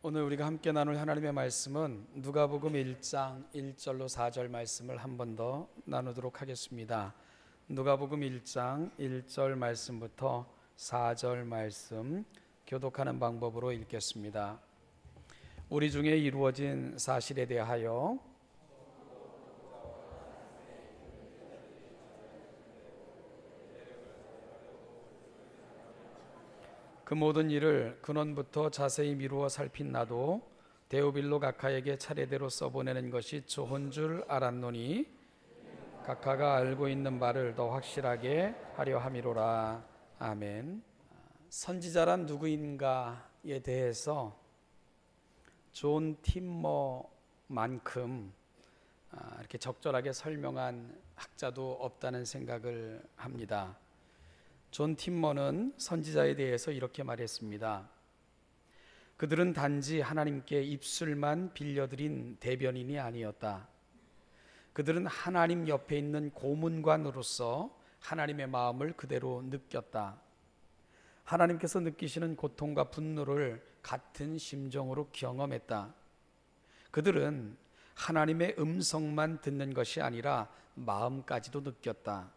오늘 우리가 함께 나눌 하나님의 말씀은 누가복음 1장 1절로 4절 말씀을 한 번 더 나누도록 하겠습니다. 누가복음 1장 1절 말씀부터 4절 말씀 교독하는 방법으로 읽겠습니다. 우리 중에 이루어진 사실에 대하여 그 모든 일을 근원부터 자세히 미루어 살핀 나도 데오빌로 각하에게 차례대로 써보내는 것이 좋은 줄 알았노니 각하가 알고 있는 바를 더 확실하게 하려 함이로라. 아멘. 선지자란 누구인가에 대해서 존 팀머만큼 이렇게 적절하게 설명한 학자도 없다는 생각을 합니다. 존 팀머는 선지자에 대해서 이렇게 말했습니다. 그들은 단지 하나님께 입술만 빌려드린 대변인이 아니었다. 그들은 하나님 옆에 있는 고문관으로서 하나님의 마음을 그대로 느꼈다. 하나님께서 느끼시는 고통과 분노를 같은 심정으로 경험했다. 그들은 하나님의 음성만 듣는 것이 아니라 마음까지도 느꼈다.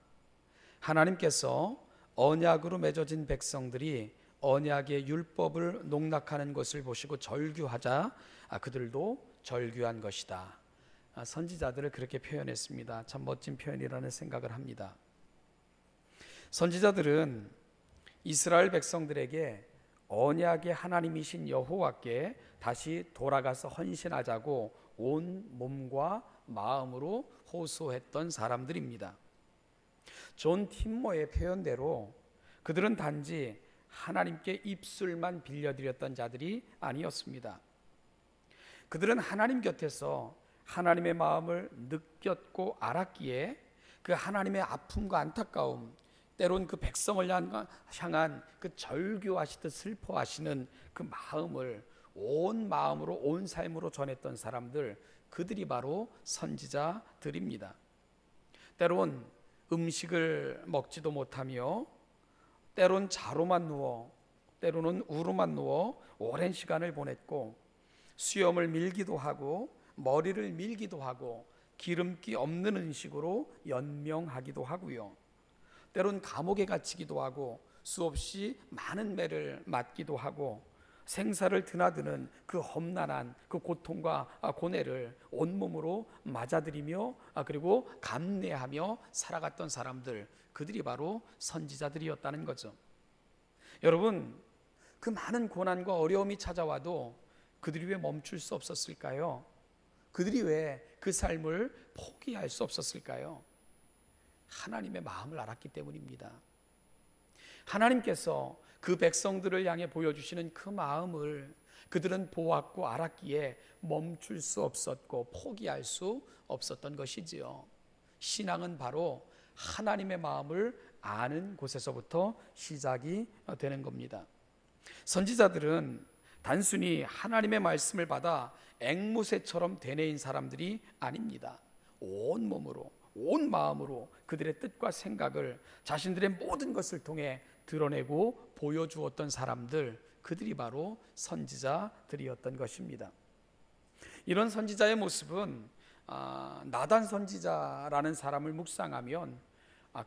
하나님께서 언약으로 맺어진 백성들이 언약의 율법을 농락하는 것을 보시고 절규하자 그들도 절규한 것이다. 선지자들을 그렇게 표현했습니다. 참 멋진 표현이라는 생각을 합니다. 선지자들은 이스라엘 백성들에게 언약의 하나님이신 여호와께 다시 돌아가서 헌신하자고 온 몸과 마음으로 호소했던 사람들입니다. 존 팀머의 표현대로 그들은 단지 하나님께 입술만 빌려드렸던 자들이 아니었습니다. 그들은 하나님 곁에서 하나님의 마음을 느꼈고 알았기에 그 하나님의 아픔과 안타까움, 때론 그 백성을 향한 그 절규하시듯 슬퍼하시는 그 마음을 온 마음으로 온 삶으로 전했던 사람들, 그들이 바로 선지자들입니다. 때론 음식을 먹지도 못하며 때론 자로만 누워 때로는 우로만 누워 오랜 시간을 보냈고 수염을 밀기도 하고 머리를 밀기도 하고 기름기 없는 음식으로 연명하기도 하고요. 때론 감옥에 갇히기도 하고 수없이 많은 매를 맞기도 하고 생사를 드나드는 그 험난한 그 고통과 고뇌를 온몸으로 맞아들이며 그리고 감내하며 살아갔던 사람들, 그들이 바로 선지자들이었다는 거죠. 여러분, 그 많은 고난과 어려움이 찾아와도 그들이 왜 멈출 수 없었을까요? 그들이 왜 그 삶을 포기할 수 없었을까요? 하나님의 마음을 알았기 때문입니다. 하나님께서 그 백성들을 향해 보여주시는 그 마음을 그들은 보았고 알았기에 멈출 수 없었고 포기할 수 없었던 것이지요. 신앙은 바로 하나님의 마음을 아는 곳에서부터 시작이 되는 겁니다. 선지자들은 단순히 하나님의 말씀을 받아 앵무새처럼 되뇌인 사람들이 아닙니다. 온 몸으로 온 마음으로 그들의 뜻과 생각을 자신들의 모든 것을 통해 드러내고 보여주었던 사람들, 그들이 바로 선지자들이었던 것입니다. 이런 선지자의 모습은 나단 선지자라는 사람을 묵상하면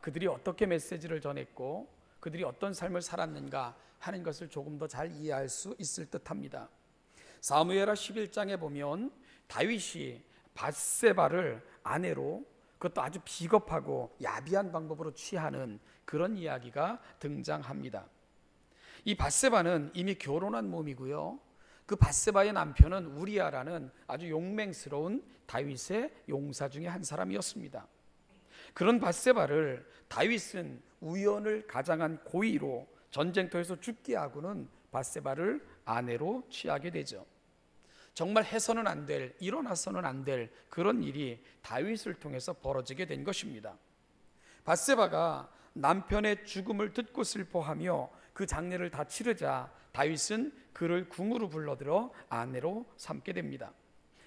그들이 어떻게 메시지를 전했고 그들이 어떤 삶을 살았는가 하는 것을 조금 더 잘 이해할 수 있을 듯합니다. 사무엘하 11장에 보면 다윗이 밧세바를 아내로, 그것도 아주 비겁하고 야비한 방법으로 취하는 그런 이야기가 등장합니다. 이 밧세바는 이미 결혼한 몸이고요. 그 밧세바의 남편은 우리아라는 아주 용맹스러운 다윗의 용사 중에 한 사람이었습니다. 그런 밧세바를 다윗은 우연을 가장한 고의로 전쟁터에서 죽게 하고는 밧세바를 아내로 취하게 되죠. 정말 해서는 안 될, 일어나서는 안 될 그런 일이 다윗을 통해서 벌어지게 된 것입니다. 밧세바가 남편의 죽음을 듣고 슬퍼하며 그 장례를 다 치르자 다윗은 그를 궁으로 불러들여 아내로 삼게 됩니다.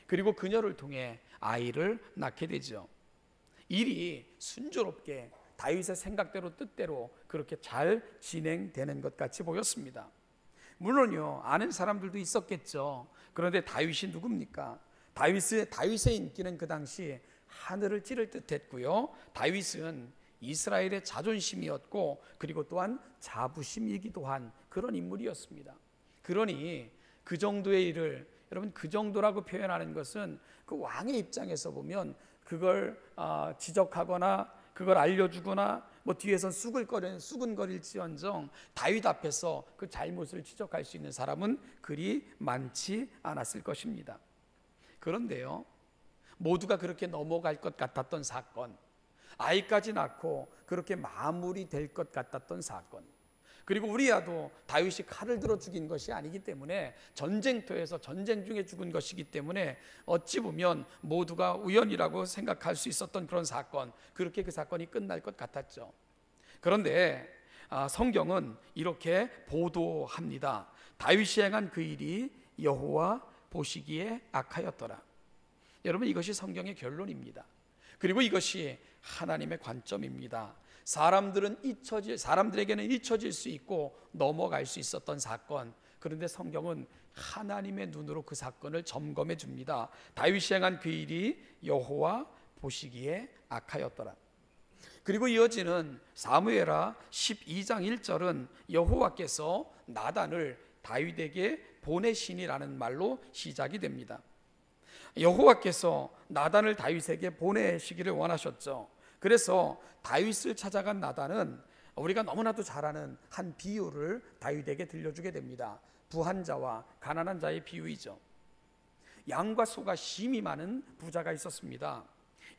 그리고 그녀를 통해 아이를 낳게 되죠. 일이 순조롭게 다윗의 생각대로 뜻대로 그렇게 잘 진행되는 것 같이 보였습니다. 물론요, 아는 사람들도 있었겠죠. 그런데 다윗이 누굽니까? 다윗의 인기는 그 당시 하늘을 찌를 듯 했고요. 다윗은 이스라엘의 자존심이었고, 그리고 또한 자부심이기도 한 그런 인물이었습니다. 그러니 그 정도의 일을, 여러분, 그 정도라고 표현하는 것은 그 왕의 입장에서 보면 그걸 지적하거나 그걸 알려주거나 뭐 뒤에서 수근거릴지언정 다윗 앞에서 그 잘못을 지적할 수 있는 사람은 그리 많지 않았을 것입니다. 그런데요, 모두가 그렇게 넘어갈 것 같았던 사건, 아이까지 낳고 그렇게 마무리될 것 같았던 사건, 그리고 우리야도 다윗이 칼을 들어 죽인 것이 아니기 때문에 전쟁터에서 전쟁 중에 죽은 것이기 때문에 어찌 보면 모두가 우연이라고 생각할 수 있었던 그런 사건, 그렇게 그 사건이 끝날 것 같았죠. 그런데 성경은 이렇게 보도합니다. 다윗이 행한 그 일이 여호와 보시기에 악하였더라. 여러분, 이것이 성경의 결론입니다. 그리고 이것이 하나님의 관점입니다. 사람들에게는 잊혀질 수 있고 넘어갈 수 있었던 사건, 그런데 성경은 하나님의 눈으로 그 사건을 점검해 줍니다. 다윗이 행한 그 일이 여호와 보시기에 악하였더라. 그리고 이어지는 사무엘하 12장 1절은 여호와께서 나단을 다윗에게 보내시니라는 말로 시작이 됩니다. 여호와께서 나단을 다윗에게 보내시기를 원하셨죠. 그래서 다윗을 찾아간 나단은 우리가 너무나도 잘 아는 한 비유를 다윗에게 들려주게 됩니다. 부한 자와 가난한 자의 비유이죠. 양과 소가 심이 많은 부자가 있었습니다.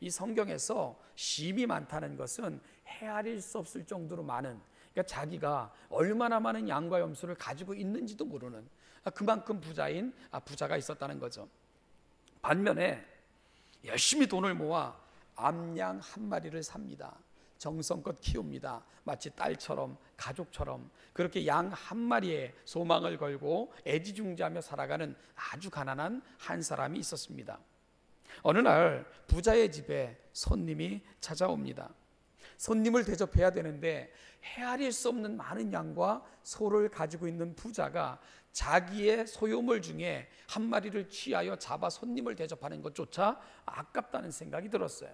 이 성경에서 심이 많다는 것은 헤아릴 수 없을 정도로 많은, 그러니까 자기가 얼마나 많은 양과 염소를 가지고 있는지도 모르는 그만큼 부자가 있었다는 거죠. 반면에 열심히 돈을 모아 암양 한 마리를 삽니다. 정성껏 키웁니다. 마치 딸처럼 가족처럼 그렇게 양 한 마리에 소망을 걸고 애지중지하며 살아가는 아주 가난한 한 사람이 있었습니다. 어느 날 부자의 집에 손님이 찾아옵니다. 손님을 대접해야 되는데 헤아릴 수 없는 많은 양과 소를 가지고 있는 부자가 자기의 소유물 중에 한 마리를 취하여 잡아 손님을 대접하는 것조차 아깝다는 생각이 들었어요.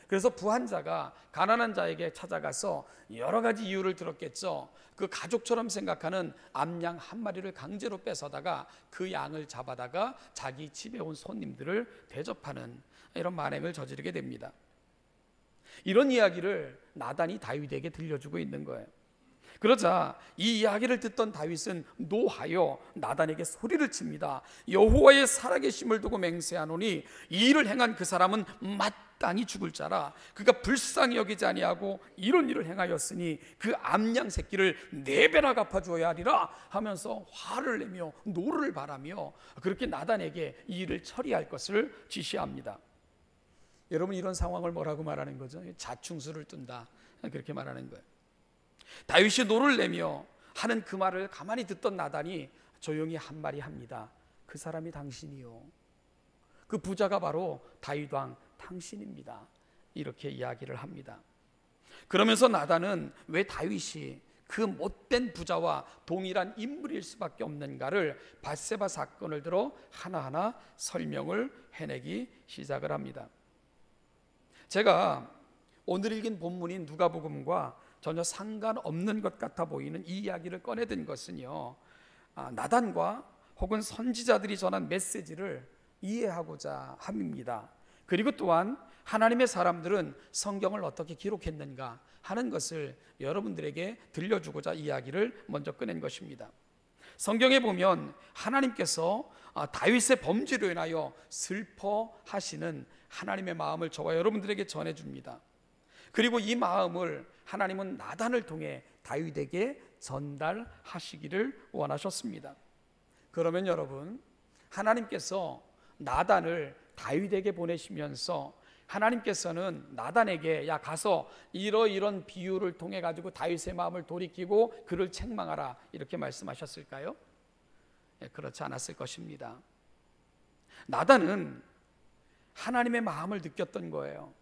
그래서 부한 자가 가난한 자에게 찾아가서 여러 가지 이유를 들었겠죠. 그 가족처럼 생각하는 암양 한 마리를 강제로 뺏어다가 그 양을 잡아다가 자기 집에 온 손님들을 대접하는 이런 만행을 저지르게 됩니다. 이런 이야기를 나단이 다윗에게 들려주고 있는 거예요. 그러자 이 이야기를 듣던 다윗은 노하여 나단에게 소리를 칩니다. 여호와의 살아계심을 두고 맹세하노니 이 일을 행한 그 사람은 마땅히 죽을 자라. 그가 불쌍히 여기지 아니하고 이런 일을 행하였으니 그 암양 새끼를 4배나 갚아주어야 하리라 하면서 화를 내며 노를 바라며 그렇게 나단에게 이 일을 처리할 것을 지시합니다. 여러분, 이런 상황을 뭐라고 말하는 거죠? 자충수를 뜬다, 그렇게 말하는 거예요. 다윗이 노를 내며 하는 그 말을 가만히 듣던 나단이 조용히 한 말이 합니다. 그 사람이 당신이요, 그 부자가 바로 다윗 왕 당신입니다. 이렇게 이야기를 합니다. 그러면서 나단은 왜 다윗이 그 못된 부자와 동일한 인물일 수밖에 없는가를 밧세바 사건을 들어 하나하나 설명을 해내기 시작을 합니다. 제가 오늘 읽은 본문인 누가복음과 전혀 상관없는 것 같아 보이는 이 이야기를 꺼내든 것은요, 나단과 혹은 선지자들이 전한 메시지를 이해하고자 함입니다. 그리고 또한 하나님의 사람들은 성경을 어떻게 기록했는가 하는 것을 여러분들에게 들려주고자 이야기를 먼저 꺼낸 것입니다. 성경에 보면 하나님께서 다윗의 범죄로 인하여 슬퍼하시는 하나님의 마음을 저와 여러분들에게 전해줍니다. 그리고 이 마음을 하나님은 나단을 통해 다윗에게 전달하시기를 원하셨습니다. 그러면 여러분, 하나님께서 나단을 다윗에게 보내시면서 하나님께서는 나단에게 야 가서 이런 비유를 통해 가지고 다윗의 마음을 돌이키고 그를 책망하라 이렇게 말씀하셨을까요? 그렇지 않았을 것입니다. 나단은 하나님의 마음을 느꼈던 거예요.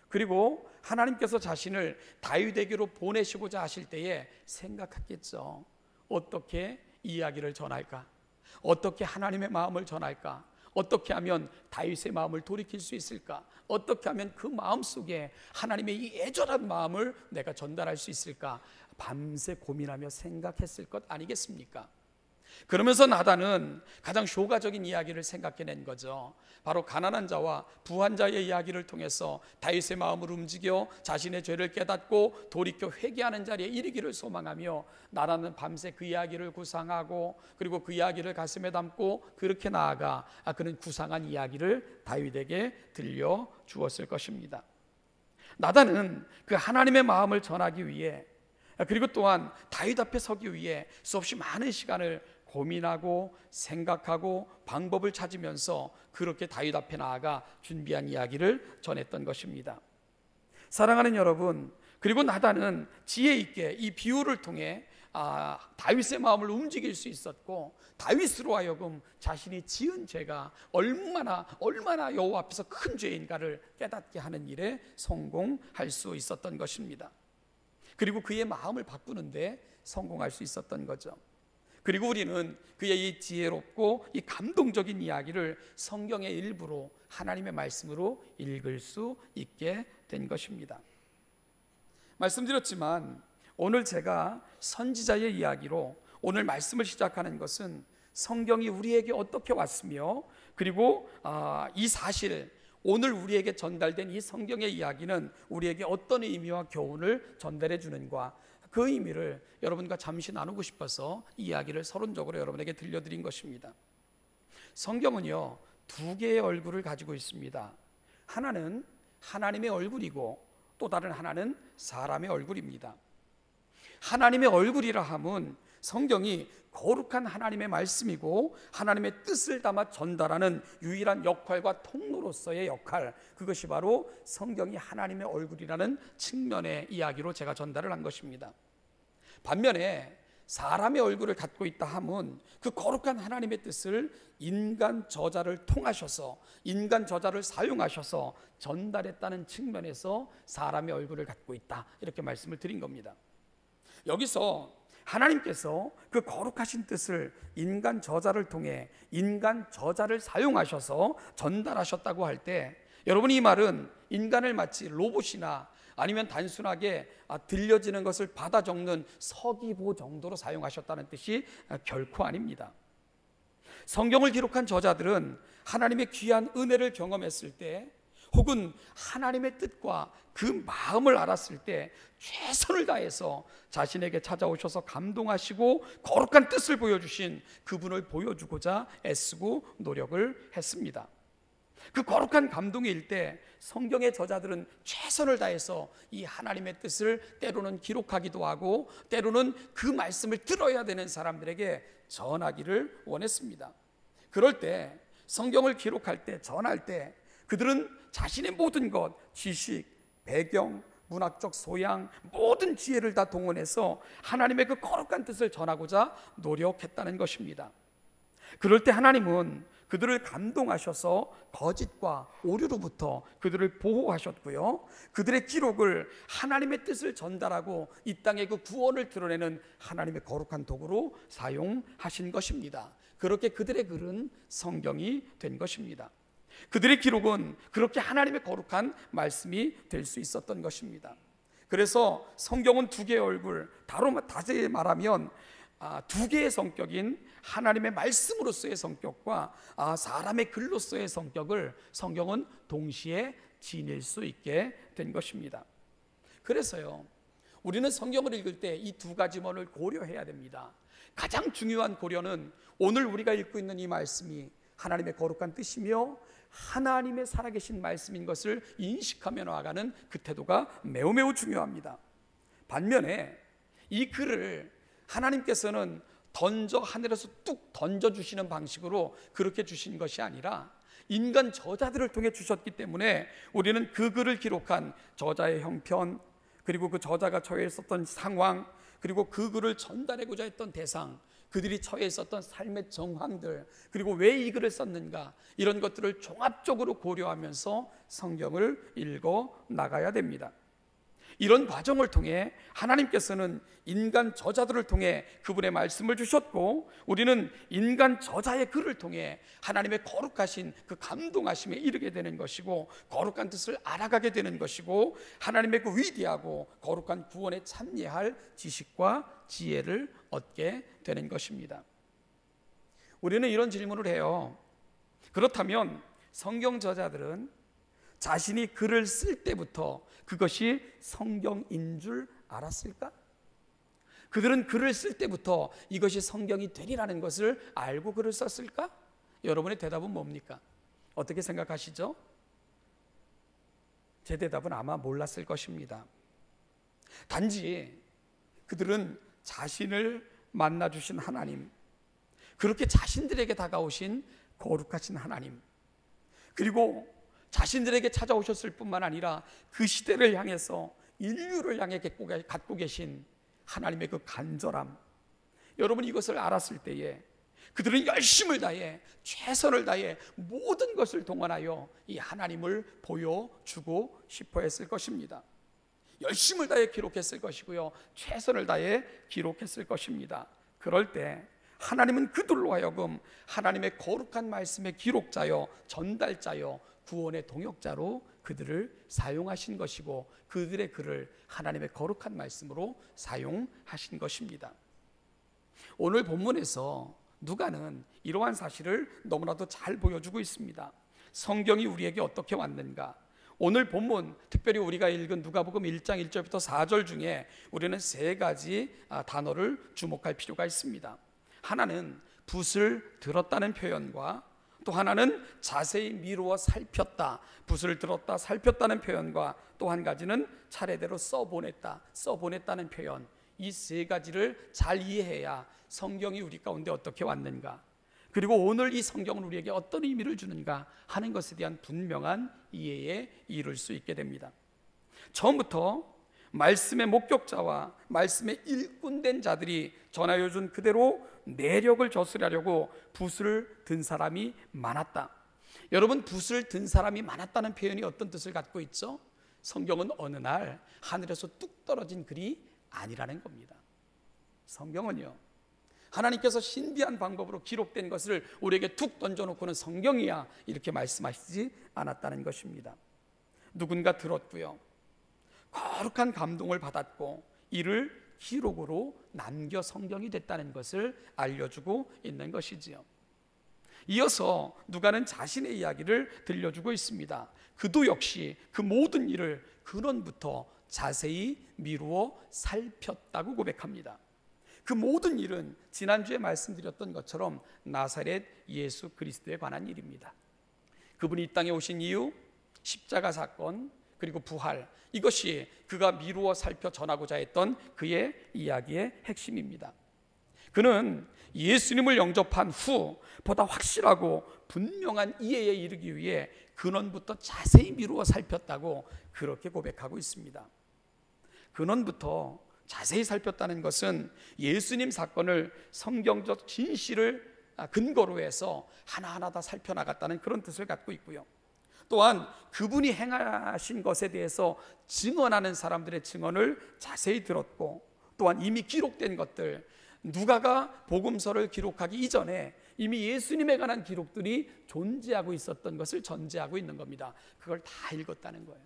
그리고 하나님께서 자신을 다윗에게로 보내시고자 하실 때에 생각했겠죠. 어떻게 이야기를 전할까? 어떻게 하나님의 마음을 전할까? 어떻게 하면 다윗의 마음을 돌이킬 수 있을까? 어떻게 하면 그 마음 속에 하나님의 이 애절한 마음을 내가 전달할 수 있을까? 밤새 고민하며 생각했을 것 아니겠습니까? 그러면서 나단은 가장 효과적인 이야기를 생각해낸 거죠. 바로 가난한 자와 부한 자의 이야기를 통해서 다윗의 마음을 움직여 자신의 죄를 깨닫고 돌이켜 회개하는 자리에 이르기를 소망하며, 나단은 밤새 그 이야기를 구상하고 그리고 그 이야기를 가슴에 담고 그렇게 나아가 그는 구상한 이야기를 다윗에게 들려 주었을 것입니다. 나단은 그 하나님의 마음을 전하기 위해, 그리고 또한 다윗 앞에 서기 위해 수없이 많은 시간을 고민하고 생각하고 방법을 찾으면서 그렇게 다윗 앞에 나아가 준비한 이야기를 전했던 것입니다. 사랑하는 여러분, 그리고 나단은 지혜 있게 이 비유를 통해 다윗의 마음을 움직일 수 있었고, 다윗으로 하여금 자신이 지은 죄가 얼마나 여호와 앞에서 큰 죄인가를 깨닫게 하는 일에 성공할 수 있었던 것입니다. 그리고 그의 마음을 바꾸는데 성공할 수 있었던 거죠. 그리고 우리는 그의 이 지혜롭고 이 감동적인 이야기를 성경의 일부로 하나님의 말씀으로 읽을 수 있게 된 것입니다. 말씀드렸지만 오늘 제가 선지자의 이야기로 오늘 말씀을 시작하는 것은 성경이 우리에게 어떻게 왔으며, 그리고 이 사실, 오늘 우리에게 전달된 이 성경의 이야기는 우리에게 어떤 의미와 교훈을 전달해 주는가, 그 의미를 여러분과 잠시 나누고 싶어서 이 이야기를 서론적으로 여러분에게 들려드린 것입니다. 성경은요, 두 개의 얼굴을 가지고 있습니다. 하나는 하나님의 얼굴이고 또 다른 하나는 사람의 얼굴입니다. 하나님의 얼굴이라 함은 성경이 거룩한 하나님의 말씀이고 하나님의 뜻을 담아 전달하는 유일한 역할과 통로로서의 역할, 그것이 바로 성경이 하나님의 얼굴이라는 측면의 이야기로 제가 전달을 한 것입니다. 반면에 사람의 얼굴을 갖고 있다 함은 그 거룩한 하나님의 뜻을 인간 저자를 통하셔서, 인간 저자를 사용하셔서 전달했다는 측면에서 사람의 얼굴을 갖고 있다, 이렇게 말씀을 드린 겁니다. 여기서 하나님께서 그 거룩하신 뜻을 인간 저자를 통해 인간 저자를 사용하셔서 전달하셨다고 할 때, 여러분, 이 말은 인간을 마치 로봇이나 아니면 단순하게 들려지는 것을 받아 적는 서기보 정도로 사용하셨다는 뜻이 결코 아닙니다. 성경을 기록한 저자들은 하나님의 귀한 은혜를 경험했을 때, 혹은 하나님의 뜻과 그 마음을 알았을 때 최선을 다해서 자신에게 찾아오셔서 감동하시고 거룩한 뜻을 보여주신 그분을 보여주고자 애쓰고 노력을 했습니다. 그 거룩한 감동일 때 성경의 저자들은 최선을 다해서 이 하나님의 뜻을 때로는 기록하기도 하고 때로는 그 말씀을 들어야 되는 사람들에게 전하기를 원했습니다. 그럴 때 성경을 기록할 때, 전할 때 그들은 자신의 모든 것, 지식, 배경, 문학적 소양, 모든 지혜를 다 동원해서 하나님의 그 거룩한 뜻을 전하고자 노력했다는 것입니다. 그럴 때 하나님은 그들을 감동하셔서 거짓과 오류로부터 그들을 보호하셨고요, 그들의 기록을 하나님의 뜻을 전달하고 이 땅의 그 구원을 드러내는 하나님의 거룩한 도구로 사용하신 것입니다. 그렇게 그들의 글은 성경이 된 것입니다. 그들의 기록은 그렇게 하나님의 거룩한 말씀이 될 수 있었던 것입니다. 그래서 성경은 두 개의 얼굴, 다시 말하면 두 개의 성격인 하나님의 말씀으로서의 성격과 사람의 글로서의 성격을 성경은 동시에 지닐 수 있게 된 것입니다. 그래서요, 우리는 성경을 읽을 때 이 두 가지 면을 고려해야 됩니다. 가장 중요한 고려는 오늘 우리가 읽고 있는 이 말씀이 하나님의 거룩한 뜻이며 하나님의 살아계신 말씀인 것을 인식하며 나아가는 그 태도가 매우 중요합니다. 반면에 이 글을 하나님께서는 하늘에서 뚝 던져주시는 방식으로 그렇게 주신 것이 아니라 인간 저자들을 통해 주셨기 때문에 우리는 그 글을 기록한 저자의 형편, 그리고 그 저자가 처해 있었던 상황, 그리고 그 글을 전달하고자 했던 대상, 그들이 처해 있었던 삶의 정황들, 그리고 왜 이 글을 썼는가, 이런 것들을 종합적으로 고려하면서 성경을 읽어 나가야 됩니다. 이런 과정을 통해 하나님께서는 인간 저자들을 통해 그분의 말씀을 주셨고, 우리는 인간 저자의 글을 통해 하나님의 거룩하신 그 감동하심에 이르게 되는 것이고, 거룩한 뜻을 알아가게 되는 것이고, 하나님의 그 위대하고 거룩한 구원에 참여할 지식과 지혜를 얻게 되는 것입니다. 우리는 이런 질문을 해요. 그렇다면 성경 저자들은 자신이 글을 쓸 때부터 그것이 성경인 줄 알았을까? 그들은 글을 쓸 때부터 이것이 성경이 되리라는 것을 알고 글을 썼을까? 여러분의 대답은 뭡니까? 어떻게 생각하시죠? 제 대답은 아마 몰랐을 것입니다. 단지 그들은 자신을 만나주신 하나님, 그렇게 자신들에게 다가오신 거룩하신 하나님, 그리고 자신들에게 찾아오셨을 뿐만 아니라 그 시대를 향해서 인류를 향해 갖고 계신 하나님의 그 간절함, 여러분 이것을 알았을 때에 그들은 열심을 다해, 최선을 다해 모든 것을 동원하여 이 하나님을 보여주고 싶어 했을 것입니다. 열심을 다해 기록했을 것이고요, 최선을 다해 기록했을 것입니다. 그럴 때 하나님은 그들로 하여금 하나님의 거룩한 말씀의 기록자여, 전달자여, 구원의 동역자로 그들을 사용하신 것이고, 그들의 글을 하나님의 거룩한 말씀으로 사용하신 것입니다. 오늘 본문에서 누가는 이러한 사실을 너무나도 잘 보여주고 있습니다. 성경이 우리에게 어떻게 왔는가? 오늘 본문, 특별히 우리가 읽은 누가복음 1장 1절부터 4절 중에 우리는 세 가지 단어를 주목할 필요가 있습니다. 하나는 붓을 들었다는 표현과, 또 하나는 자세히 미루어 살폈다, 붓을 들었다 살폈다는 표현과, 또 한 가지는 차례대로 써보냈다는 표현, 이 세 가지를 잘 이해해야 성경이 우리 가운데 어떻게 왔는가, 그리고 오늘 이 성경은 우리에게 어떤 의미를 주는가 하는 것에 대한 분명한 이해에 이를 수 있게 됩니다. 처음부터 말씀의 목격자와 말씀의 일꾼된 자들이 전하여 준 그대로 내력을 저술하려고 붓을 든 사람이 많았다. 여러분, 붓을 든 사람이 많았다는 표현이 어떤 뜻을 갖고 있죠? 성경은 어느 날 하늘에서 뚝 떨어진 글이 아니라는 겁니다. 성경은요, 하나님께서 신비한 방법으로 기록된 것을 우리에게 툭 던져놓고는 성경이야 이렇게 말씀하시지 않았다는 것입니다. 누군가 들었고요, 거룩한 감동을 받았고 이를 기록으로 남겨 성경이 됐다는 것을 알려주고 있는 것이지요. 이어서 누가는 자신의 이야기를 들려주고 있습니다. 그도 역시 그 모든 일을 근원부터 자세히 미루어 살폈다고 고백합니다. 그 모든 일은 지난주에 말씀드렸던 것처럼 나사렛 예수 그리스도에 관한 일입니다. 그분이 이 땅에 오신 이유, 십자가 사건, 그리고 부활, 이것이 그가 미루어 살펴 전하고자 했던 그의 이야기의 핵심입니다. 그는 예수님을 영접한 후 보다 확실하고 분명한 이해에 이르기 위해 근원부터 자세히 미루어 살폈다고 그렇게 고백하고 있습니다. 근원부터 자세히 살폈다는 것은 예수님 사건을 성경적 진실을 근거로 해서 하나하나 다 살펴나갔다는 그런 뜻을 갖고 있고요, 또한 그분이 행하신 것에 대해서 증언하는 사람들의 증언을 자세히 들었고, 또한 이미 기록된 것들, 누가가 복음서를 기록하기 이전에 이미 예수님에 관한 기록들이 존재하고 있었던 것을 전제하고 있는 겁니다. 그걸 다 읽었다는 거예요.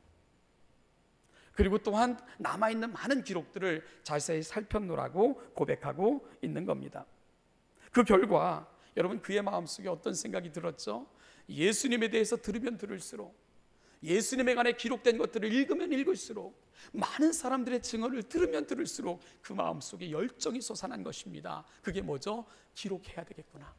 그리고 또한 남아있는 많은 기록들을 자세히 살펴놓으라고 고백하고 있는 겁니다. 그 결과 여러분, 그의 마음속에 어떤 생각이 들었죠? 예수님에 대해서 들으면 들을수록, 예수님에 관해 기록된 것들을 읽으면 읽을수록, 많은 사람들의 증언을 들으면 들을수록 그 마음속에 열정이 솟아난 것입니다. 그게 뭐죠? 기록해야 되겠구나,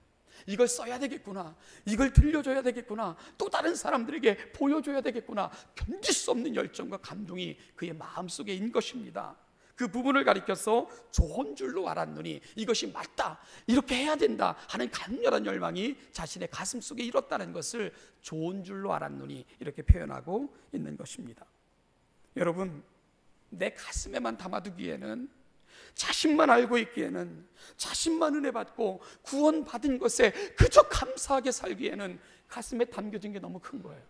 이걸 써야 되겠구나, 이걸 들려줘야 되겠구나, 또 다른 사람들에게 보여줘야 되겠구나, 견딜 수 없는 열정과 감동이 그의 마음속에 있는 것입니다. 그 부분을 가리켜서 좋은 줄로 알았노니, 이것이 맞다, 이렇게 해야 된다 하는 강렬한 열망이 자신의 가슴 속에 일었다는 것을 좋은 줄로 알았노니 이렇게 표현하고 있는 것입니다. 여러분, 내 가슴에만 담아두기에는, 자신만 알고 있기에는, 자신만 은혜 받고 구원 받은 것에 그저 감사하게 살기에는 가슴에 담겨진 게 너무 큰 거예요.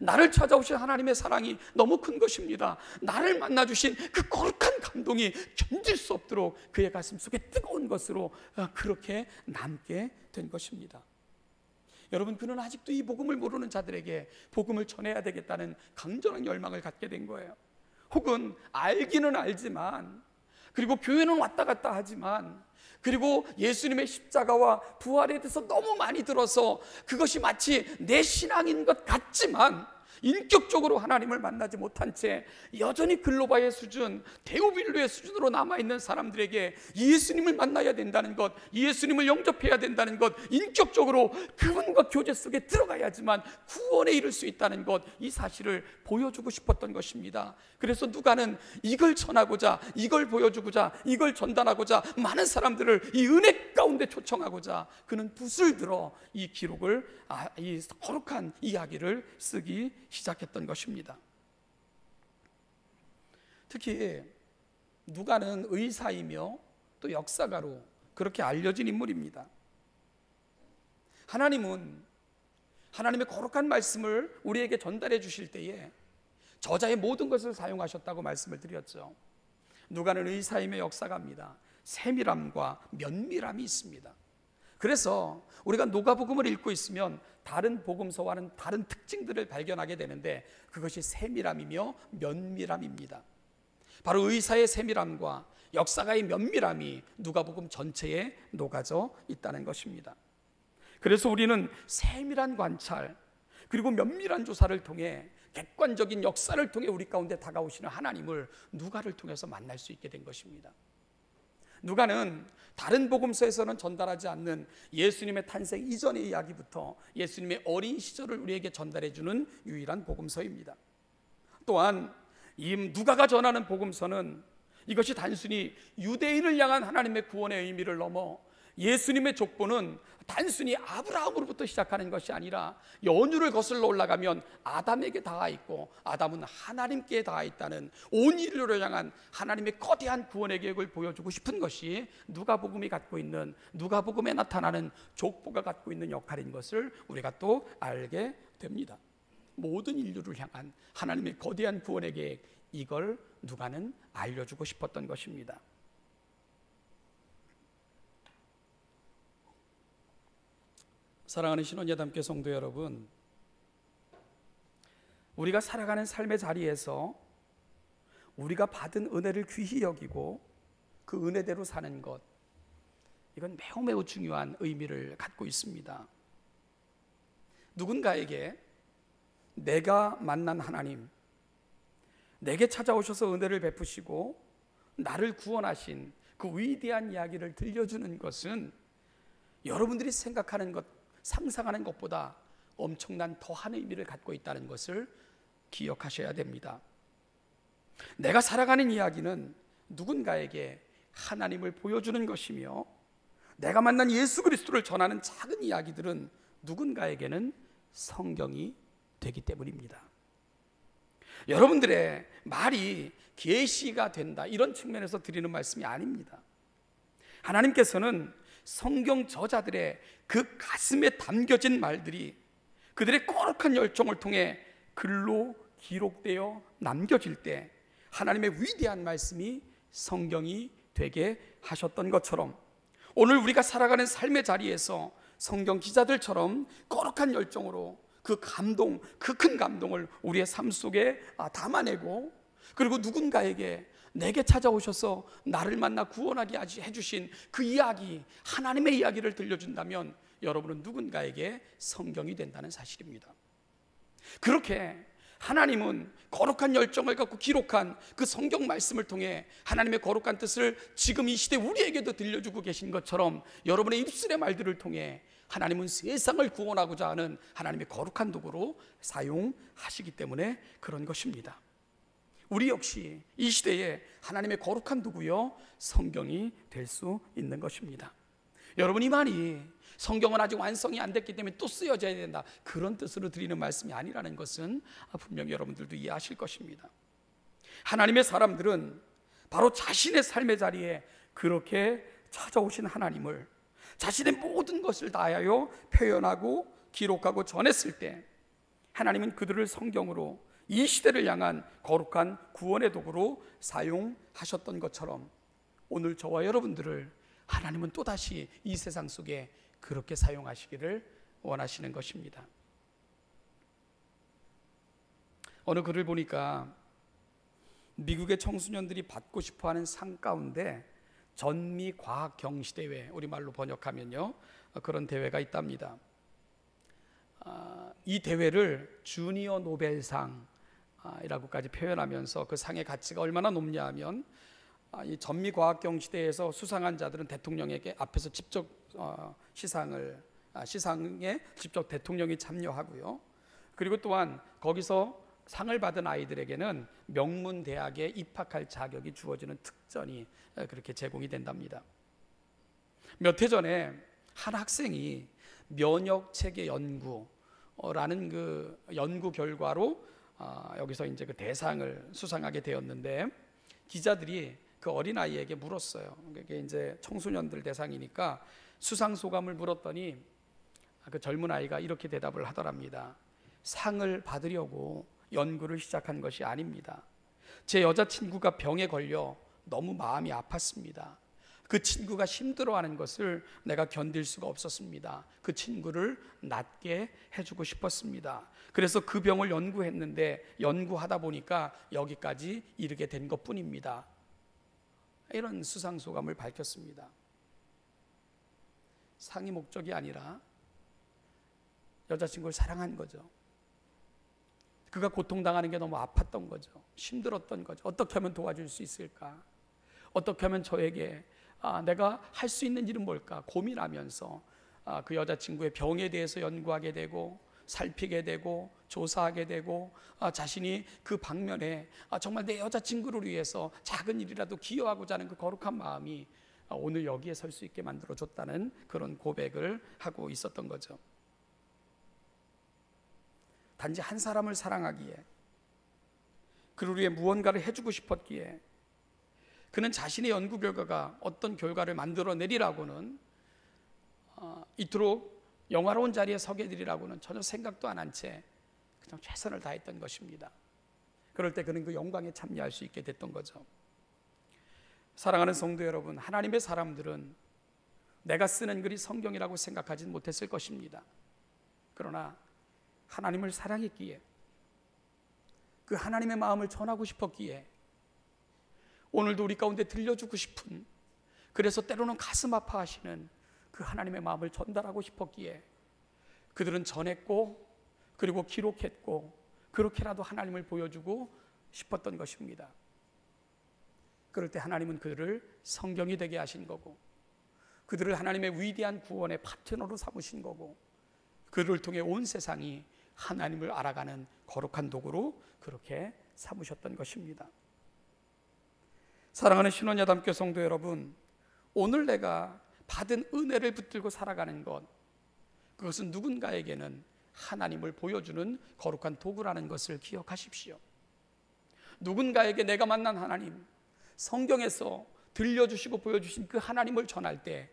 나를 찾아오신 하나님의 사랑이 너무 큰 것입니다. 나를 만나주신 그 거룩한 감동이 견딜 수 없도록 그의 가슴 속에 뜨거운 것으로 그렇게 남게 된 것입니다. 여러분, 그는 아직도 이 복음을 모르는 자들에게 복음을 전해야 되겠다는 강렬한 열망을 갖게 된 거예요. 혹은 알기는 알지만, 그리고 교회는 왔다 갔다 하지만, 그리고 예수님의 십자가와 부활에 대해서 너무 많이 들어서 그것이 마치 내 신앙인 것 같지만 인격적으로 하나님을 만나지 못한 채 여전히 글로바의 수준, 데오빌로의 수준으로 남아있는 사람들에게 예수님을 만나야 된다는 것, 예수님을 영접해야 된다는 것, 인격적으로 그분과 교제 속에 들어가야지만 구원에 이를 수 있다는 것, 이 사실을 보여주고 싶었던 것입니다. 그래서 누가는 이걸 전하고자, 이걸 보여주고자, 이걸 전달하고자 많은 사람들을 이 은혜 가운데 초청하고자 그는 붓을 들어 이 기록을, 이 거룩한 이야기를 쓰기 시작했던 것입니다. 특히 누가는 의사이며 또 역사가로 그렇게 알려진 인물입니다. 하나님은 하나님의 거룩한 말씀을 우리에게 전달해 주실 때에 저자의 모든 것을 사용하셨다고 말씀을 드렸죠. 누가는 의사이며 역사가입니다. 세밀함과 면밀함이 있습니다. 그래서 우리가 누가복음을 읽고 있으면 다른 복음서와는 다른 특징들을 발견하게 되는데 그것이 세밀함이며 면밀함입니다. 바로 의사의 세밀함과 역사가의 면밀함이 누가복음 전체에 녹아져 있다는 것입니다. 그래서 우리는 세밀한 관찰 그리고 면밀한 조사를 통해 객관적인 역사를 통해 우리 가운데 다가오시는 하나님을 누가를 통해서 만날 수 있게 된 것입니다. 누가는 다른 복음서에서는 전달하지 않는 예수님의 탄생 이전의 이야기부터 예수님의 어린 시절을 우리에게 전달해주는 유일한 복음서입니다. 또한 이 누가가 전하는 복음서는 이것이 단순히 유대인을 향한 하나님의 구원의 의미를 넘어 예수님의 족보는 단순히 아브라함으로부터 시작하는 것이 아니라 연유를 거슬러 올라가면 아담에게 닿아 있고 아담은 하나님께 닿아 있다는 온 인류를 향한 하나님의 거대한 구원의 계획을 보여주고 싶은 것이 누가복음이 갖고 있는, 누가복음에 나타나는 족보가 갖고 있는 역할인 것을 우리가 또 알게 됩니다. 모든 인류를 향한 하나님의 거대한 구원의 계획, 이걸 누가는 알려주고 싶었던 것입니다. 사랑하는 신원예담교회 성도 여러분, 우리가 살아가는 삶의 자리에서 우리가 받은 은혜를 귀히 여기고 그 은혜대로 사는 것, 이건 매우 중요한 의미를 갖고 있습니다. 누군가에게 내가 만난 하나님, 내게 찾아오셔서 은혜를 베푸시고 나를 구원하신 그 위대한 이야기를 들려주는 것은 여러분들이 생각하는 것, 상상하는 것보다 엄청난 더한 의미를 갖고 있다는 것을 기억하셔야 됩니다. 내가 살아가는 이야기는 누군가에게 하나님을 보여주는 것이며 내가 만난 예수 그리스도를 전하는 작은 이야기들은 누군가에게는 성경이 되기 때문입니다. 여러분들의 말이 계시가 된다, 이런 측면에서 드리는 말씀이 아닙니다. 하나님께서는 성경 저자들의 그 가슴에 담겨진 말들이 그들의 거룩한 열정을 통해 글로 기록되어 남겨질 때 하나님의 위대한 말씀이 성경이 되게 하셨던 것처럼 오늘 우리가 살아가는 삶의 자리에서 성경 기자들처럼 거룩한 열정으로 그 감동, 그 큰 감동을 우리의 삶 속에 담아내고, 그리고 누군가에게 내게 찾아오셔서 나를 만나 구원하게 해주신 그 이야기, 하나님의 이야기를 들려준다면 여러분은 누군가에게 성경이 된다는 사실입니다. 그렇게 하나님은 거룩한 열정을 갖고 기록한 그 성경 말씀을 통해 하나님의 거룩한 뜻을 지금 이 시대 우리에게도 들려주고 계신 것처럼 여러분의 입술의 말들을 통해 하나님은 세상을 구원하고자 하는 하나님의 거룩한 도구로 사용하시기 때문에 그런 것입니다. 우리 역시 이 시대에 하나님의 거룩한 도구요 성경이 될 수 있는 것입니다. 여러분, 이 말이 성경은 아직 완성이 안 됐기 때문에 또 쓰여져야 된다, 그런 뜻으로 드리는 말씀이 아니라는 것은 분명히 여러분들도 이해하실 것입니다. 하나님의 사람들은 바로 자신의 삶의 자리에 그렇게 찾아오신 하나님을 자신의 모든 것을 다하여 표현하고 기록하고 전했을 때 하나님은 그들을 성경으로 이 시대를 향한 거룩한 구원의 도구로 사용하셨던 것처럼 오늘 저와 여러분들을 하나님은 또다시 이 세상 속에 그렇게 사용하시기를 원하시는 것입니다. 어느 글을 보니까 미국의 청소년들이 받고 싶어하는 상 가운데 전미과학경시대회, 우리말로 번역하면요, 그런 대회가 있답니다. 이 대회를 주니어 노벨상이라고까지 표현하면서 그 상의 가치가 얼마나 높냐 하면 이 전미과학경시대에서 수상한 자들은 대통령에게 앞에서 직접 시상에 직접 대통령이 참여하고요. 그리고 또한 거기서 상을 받은 아이들에게는 명문대학에 입학할 자격이 주어지는 특전이 그렇게 제공이 된답니다. 몇 해 전에 한 학생이 면역체계 연구라는 그 연구 결과로 여기서 이제 그 대상을 수상하게 되었는데, 기자들이 그 어린아이에게 물었어요. 그게 이제 청소년들 대상이니까 수상 소감을 물었더니 그 젊은 아이가 이렇게 대답을 하더랍니다. 상을 받으려고 연구를 시작한 것이 아닙니다. 제 여자친구가 병에 걸려 너무 마음이 아팠습니다. 그 친구가 힘들어하는 것을 내가 견딜 수가 없었습니다. 그 친구를 낫게 해주고 싶었습니다. 그래서 그 병을 연구했는데 연구하다 보니까 여기까지 이르게 된 것뿐입니다. 이런 수상소감을 밝혔습니다. 상이 목적이 아니라 여자친구를 사랑한 거죠. 그가 고통당하는 게 너무 아팠던 거죠. 힘들었던 거죠. 어떻게 하면 도와줄 수 있을까? 어떻게 하면 저에게 내가 할 수 있는 일은 뭘까? 고민하면서 그 여자친구의 병에 대해서 연구하게 되고 살피게 되고 조사하게 되고 자신이 그 방면에 정말 내 여자친구를 위해서 작은 일이라도 기여하고자 하는 그 거룩한 마음이 오늘 여기에 설 수 있게 만들어줬다는 그런 고백을 하고 있었던 거죠. 단지 한 사람을 사랑하기에, 그를 위해 무언가를 해주고 싶었기에, 그는 자신의 연구 결과가 어떤 결과를 만들어내리라고는 이토록 영화로운 자리에 서게 되리라고는 전혀 생각도 안 한 채 그냥 최선을 다했던 것입니다. 그럴 때 그는 그 영광에 참여할 수 있게 됐던 거죠. 사랑하는 성도 여러분, 하나님의 사람들은 내가 쓰는 글이 성경이라고 생각하진 못했을 것입니다. 그러나 하나님을 사랑했기에, 그 하나님의 마음을 전하고 싶었기에, 오늘도 우리 가운데 들려주고 싶은, 그래서 때로는 가슴 아파하시는 그 하나님의 마음을 전달하고 싶었기에 그들은 전했고, 그리고 기록했고, 그렇게라도 하나님을 보여주고 싶었던 것입니다. 그럴 때 하나님은 그들을 성경이 되게 하신 거고, 그들을 하나님의 위대한 구원의 파트너로 삼으신 거고, 그들을 통해 온 세상이 하나님을 알아가는 거룩한 도구로 그렇게 삼으셨던 것입니다. 사랑하는 신원야담교 성도 여러분, 오늘 내가 받은 은혜를 붙들고 살아가는 것, 그것은 누군가에게는 하나님을 보여주는 거룩한 도구라는 것을 기억하십시오. 누군가에게 내가 만난 하나님, 성경에서 들려주시고 보여주신 그 하나님을 전할 때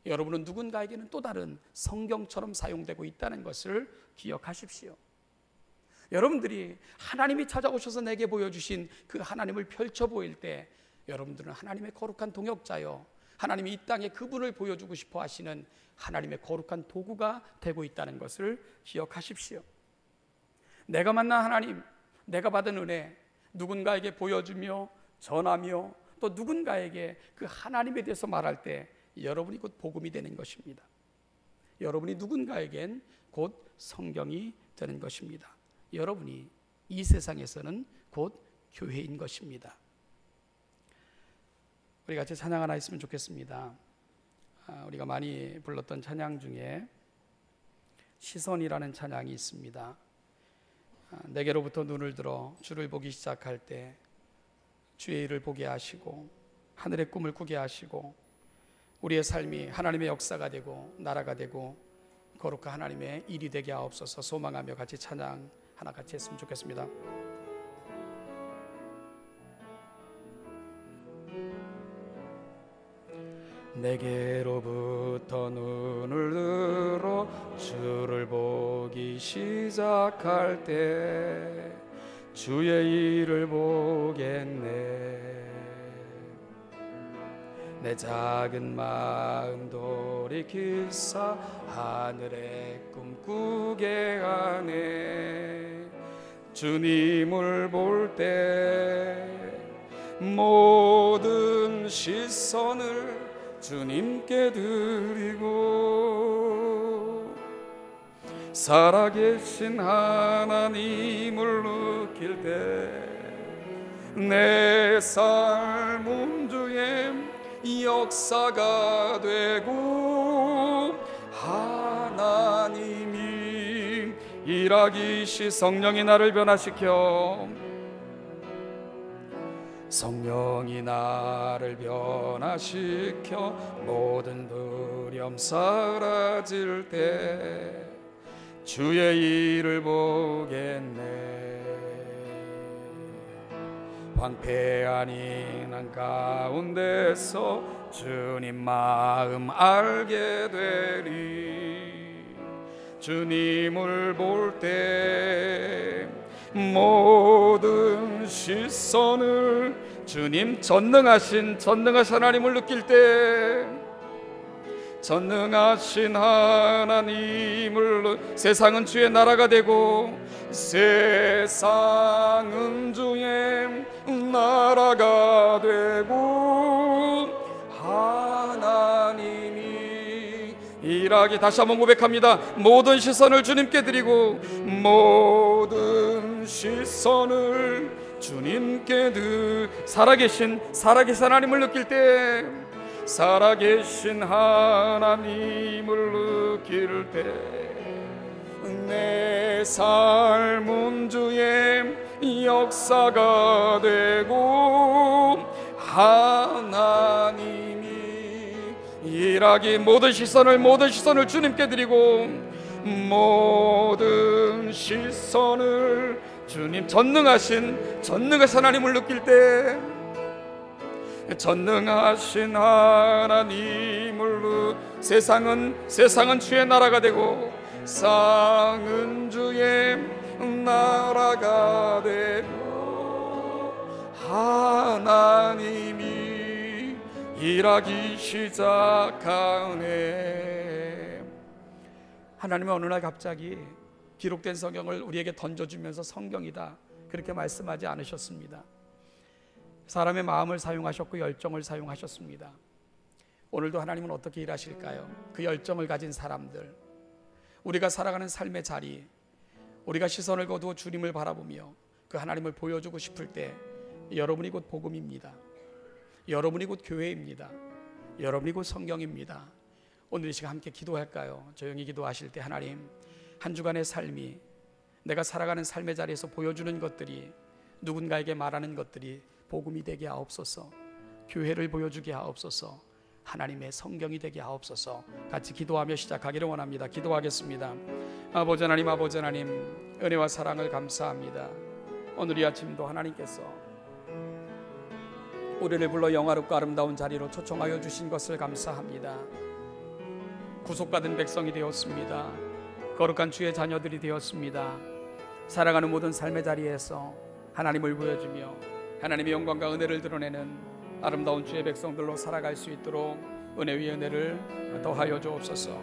여러분은 누군가에게는 또 다른 성경처럼 사용되고 있다는 것을 기억하십시오. 여러분들이 하나님이 찾아오셔서 내게 보여주신 그 하나님을 펼쳐 보일 때 여러분들은 하나님의 거룩한 동역자요, 하나님이 이 땅에 그분을 보여주고 싶어 하시는 하나님의 거룩한 도구가 되고 있다는 것을 기억하십시오. 내가 만난 하나님, 내가 받은 은혜, 누군가에게 보여주며 전하며 또 누군가에게 그 하나님에 대해서 말할 때 여러분이 곧 복음이 되는 것입니다. 여러분이 누군가에겐 곧 성경이 되는 것입니다. 여러분이 이 세상에서는 곧 교회인 것입니다. 우리 같이 찬양 하나 했으면 좋겠습니다. 우리가 많이 불렀던 찬양 중에 시선이라는 찬양이 있습니다. 내게로부터 눈을 들어 주를 보기 시작할 때 주의 일을 보게 하시고 하늘의 꿈을 꾸게 하시고 우리의 삶이 하나님의 역사가 되고 나라가 되고 거룩한 하나님의 일이 되게 하옵소서. 소망하며 같이 찬양 하나 같이 했으면 좋겠습니다. 내게로부터 눈을 들어 주를 보기 시작할 때 주의 일을 보겠네. 내 작은 마음 돌이키사 하늘에 꿈꾸게 하네. 주님을 볼 때 모든 시선을 주님께 드리고 살아계신 하나님을 느낄 때 내 삶은 주의 역사가 되고 하나님이 일하기 시 성령이 나를 변화시켜 성령이 나를 변화시켜 모든 두려움 사라질 때 주의 일을 보겠네. 황폐한 인한 가운데서 주님 마음 알게 되리. 주님을 볼 때 모든 시선을 주님 전능하신 하나님을 느낄 때 전능하신 하나님을 세상은 주의 나라가 되고 세상은 주의 나라가 되고 하나님이 일하기. 다시 한번 고백합니다. 모든 시선을 주님께 드리고 모든 시선을 주님께 살아계신 하나님을 느낄 때 살아계신 하나님을 느낄 때 내 삶은 주의 역사가 되고 하나님이 일하기. 모든 시선을 주님께 드리고 모든 시선을 주님 전능하신 하나님을 느낄 때 전능하신 하나님을 세상은 주의 나라가 되고 세상은 주의 나라가 되고 하나님이 일하기 시작하네. 하나님은 어느 날 갑자기 기록된 성경을 우리에게 던져주면서 성경이다 그렇게 말씀하지 않으셨습니다. 사람의 마음을 사용하셨고 열정을 사용하셨습니다. 오늘도 하나님은 어떻게 일하실까요? 그 열정을 가진 사람들, 우리가 살아가는 삶의 자리, 우리가 시선을 거두어 주님을 바라보며 그 하나님을 보여주고 싶을 때 여러분이 곧 복음입니다. 여러분이 곧 교회입니다. 여러분이 곧 성경입니다. 오늘 이 시간 함께 기도할까요? 조용히 기도하실 때 하나님, 한 주간의 삶이 내가 살아가는 삶의 자리에서 보여주는 것들이 누군가에게 말하는 것들이 복음이 되게 하옵소서. 교회를 보여주게 하옵소서. 하나님의 성경이 되게 하옵소서. 같이 기도하며 시작하기를 원합니다. 기도하겠습니다. 아버지 하나님, 은혜와 사랑을 감사합니다. 오늘 이 아침도 하나님께서 우리를 불러 영화롭고 아름다운 자리로 초청하여 주신 것을 감사합니다. 구속받은 백성이 되었습니다. 거룩한 주의 자녀들이 되었습니다. 살아가는 모든 삶의 자리에서 하나님을 보여주며 하나님의 영광과 은혜를 드러내는 아름다운 주의 백성들로 살아갈 수 있도록 은혜 위에 은혜를 더하여 주옵소서.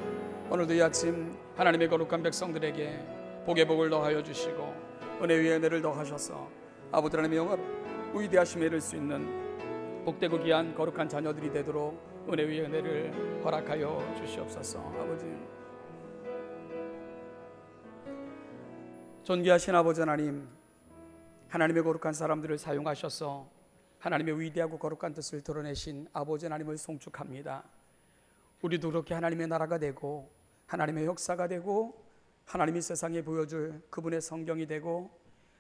오늘도 이 아침 하나님의 거룩한 백성들에게 복의 복을 더하여 주시고 은혜 위에 은혜를 더하셔서 아버지 하나님의 영광 위대하심에 이를 수 있는 복되고 귀한 거룩한 자녀들이 되도록 은혜 위에 은혜를 허락하여 주시옵소서. 아버지, 존귀하신 아버지 하나님, 하나님의 거룩한 사람들을 사용하셔서 하나님의 위대하고 거룩한 뜻을 드러내신 아버지 하나님을 송축합니다. 우리도 그렇게 하나님의 나라가 되고 하나님의 역사가 되고 하나님이 세상에 보여줄 그분의 성경이 되고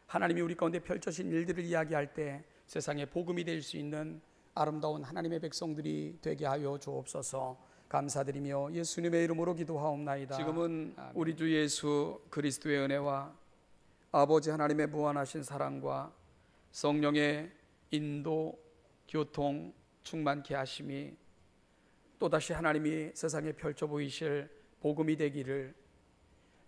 하나님이 우리 가운데 펼쳐진 일들을 이야기할 때 세상에 복음이 될 수 있는 아름다운 하나님의 백성들이 되게 하여 주옵소서. 감사드리며 예수님의 이름으로 기도하옵나이다. 지금은 우리 주 예수 그리스도의 은혜와 아버지 하나님의 무한하신 사랑과 성령의 인도, 교통, 충만케 하심이 또다시 하나님이 세상에 펼쳐 보이실 복음이 되기를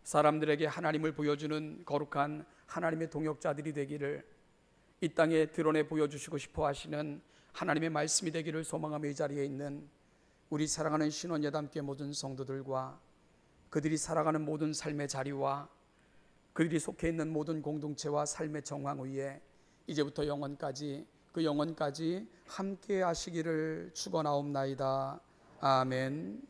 사람들에게 하나님을 보여주는 거룩한 하나님의 동역자들이 되기를, 이 땅에 드러내 보여주시고 싶어 하시는 하나님의 말씀이 되기를 소망하며 이 자리에 있는 우리 사랑하는 신원예담교회 모든 성도들과 그들이 살아가는 모든 삶의 자리와 그들이 속해 있는 모든 공동체와 삶의 정황 위에 이제부터 영원까지, 그 영원까지 함께 하시기를 축원하옵나이다. 아멘.